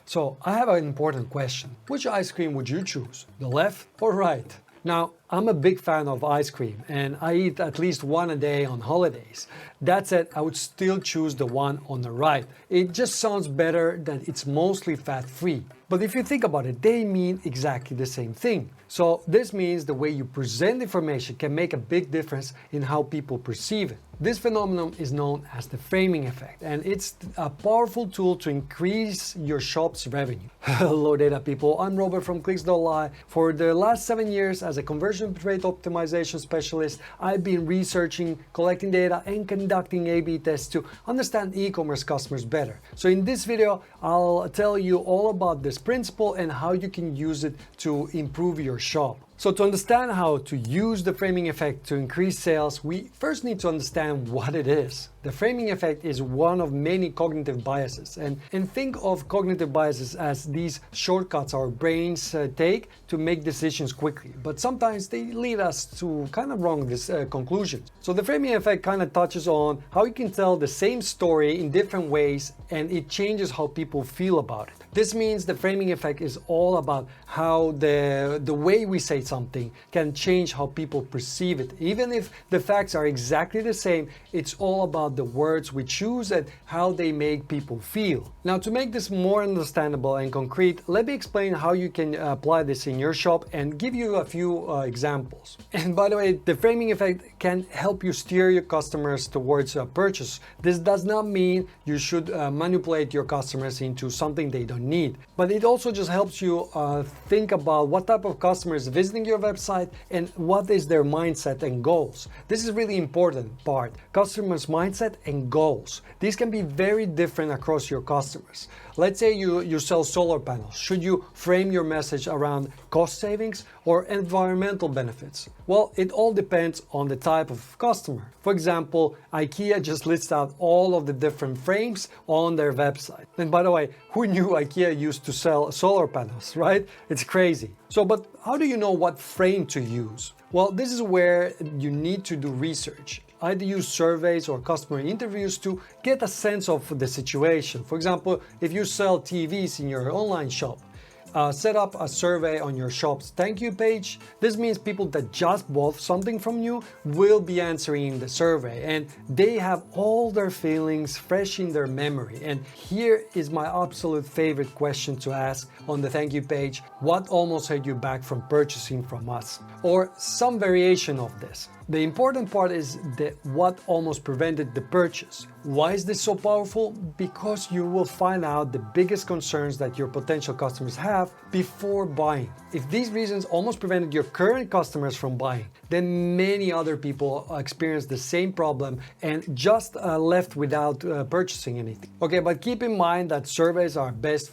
So I have an important question. Which ice cream would you choose? The left or right? Now, I'm a big fan of ice cream and I eat at least one a day on holidays. That said, I would still choose the one on the right. It just sounds better that it's mostly fat-free. But if you think about it, they mean exactly the same thing. So this means the way you present information can make a big difference in how people perceive it. This phenomenon is known as the framing effect, and it's a powerful tool to increase your shop's revenue. Hello data people, I'm Robert from Clicks.ly. For the last 7 years as a conversion rate optimization specialist, I've been researching, collecting data and conducting A/B tests to understand e-commerce customers better. So in this video, I'll tell you all about this principle and how you can use it to improve your shop. So to understand how to use the framing effect to increase sales, we first need to understand what it is. The framing effect is one of many cognitive biases, and think of cognitive biases as these shortcuts our brains take to make decisions quickly, but sometimes they lead us to kind of wrong conclusions. So the framing effect kind of touches on how you can tell the same story in different ways and it changes how people feel about it. This means the framing effect is all about how the way we say something can change how people perceive it. Even if the facts are exactly the same, it's all about the words we choose and how they make people feel. Now, to make this more understandable and concrete, let me explain how you can apply this in your shop and give you a few examples. And by the way, the framing effect can help you steer your customers towards a purchase. This does not mean you should manipulate your customers into something they don't need, but it also just helps you think about what type of customer is visiting your website and what is their mindset and goals. This is really important part. Customers' mindset and goals. These can be very different across your customers. Let's say you sell solar panels. Should you frame your message around cost savings or environmental benefits? Well, it all depends on the type of customer. For example, IKEA just lists out all of the different frames on their website. And by the way, who knew IKEA used to sell solar panels, right? It's crazy. So, but how do you know what frame to use? Well, this is where you need to do research. I'd use surveys or customer interviews to get a sense of the situation. For example, if you sell TVs in your online shop, set up a survey on your shop's thank you page. This means people that just bought something from you will be answering the survey and they have all their feelings fresh in their memory. And here is my absolute favorite question to ask on the thank you page. What almost held you back from purchasing from us? Or some variation of this. The important part is what almost prevented the purchase. Why is this so powerful? Because you will find out the biggest concerns that your potential customers have before buying. If these reasons almost prevented your current customers from buying, then many other people experience the same problem and just left without purchasing anything. Okay, but keep in mind that surveys are best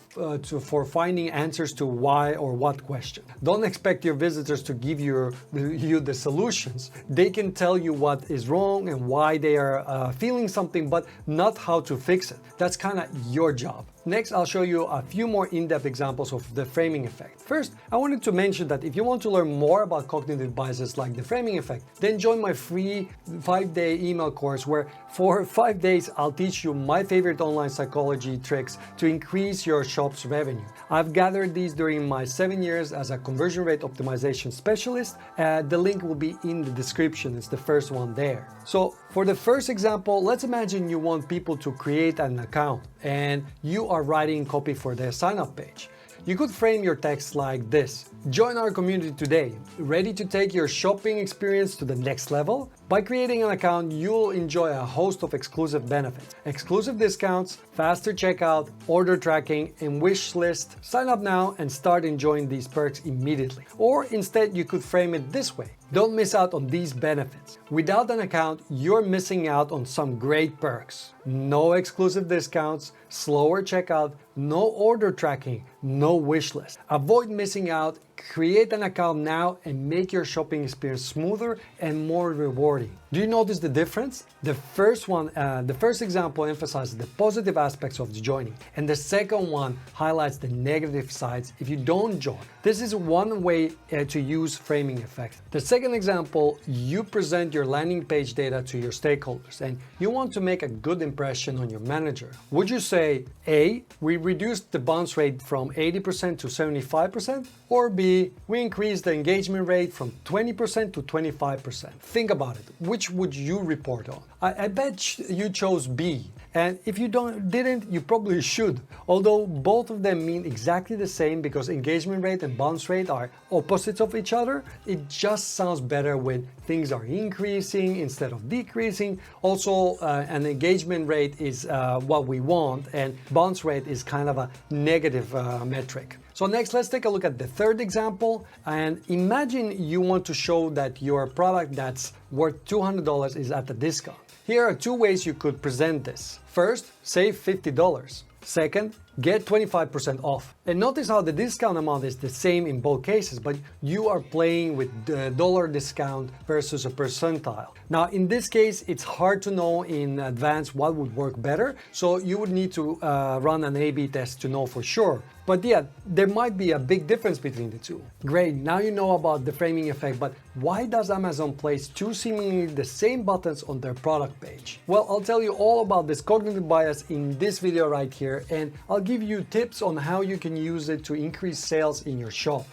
for finding answers to why or what question. Don't expect your visitors to give you the solutions. They can tell you what is wrong and why they are feeling something, but not how to fix it. That's kind of your job. Next, I'll show you a few more in-depth examples of the framing effect. First, I wanted to mention that if you want to learn more about cognitive biases like the framing effect, then join my free 5-day email course where for 5 days I'll teach you my favorite online psychology tricks to increase your shop's revenue. I've gathered these during my 7 years as a conversion rate optimization specialist. The link will be in the description. It's the first one there. So for the first example, let's imagine you want people to create an account and you are writing copy for their sign-up page. You could frame your text like this. Join our community today. Ready to take your shopping experience to the next level? By creating an account, you'll enjoy a host of exclusive benefits. Exclusive discounts, faster checkout, order tracking, and wish list. Sign up now and start enjoying these perks immediately. Or instead, you could frame it this way. Don't miss out on these benefits. Without an account, you're missing out on some great perks. No exclusive discounts, slower checkout, no order tracking, no wish list. Avoid missing out Create an account now and make your shopping experience smoother and more rewarding. Do you notice the difference? The first example emphasizes the positive aspects of joining, and the second one highlights the negative sides if you don't join. This is one way to use framing effect. The second example, you present your landing page data to your stakeholders and you want to make a good impression on your manager. Would you say A, we reduced the bounce rate from 80% to 75%, or B, we increased the engagement rate from 20% to 25%? Think about it. Which would you report on? I bet you chose B. And if you didn't, you probably should. Although both of them mean exactly the same because engagement rate and bounce rate are opposites of each other, it just sounds better when things are increasing instead of decreasing. Also, an engagement rate is what we want, and bounce rate is kind of a negative metric. So next, let's take a look at the third example, and imagine you want to show that your product that's worth $200 is at a discount. Here are two ways you could present this. First, save $50. Second, get 25% off. And notice how the discount amount is the same in both cases, but you are playing with the dollar discount versus a percentile. Now, in this case, it's hard to know in advance what would work better, so you would need to run an A/B test to know for sure. But yeah, there might be a big difference between the two. Great, now you know about the framing effect, but why does Amazon place two seemingly the same buttons on their product page? Well, I'll tell you all about this cognitive bias in this video right here, and I'll give you tips on how you can use it to increase sales in your shop.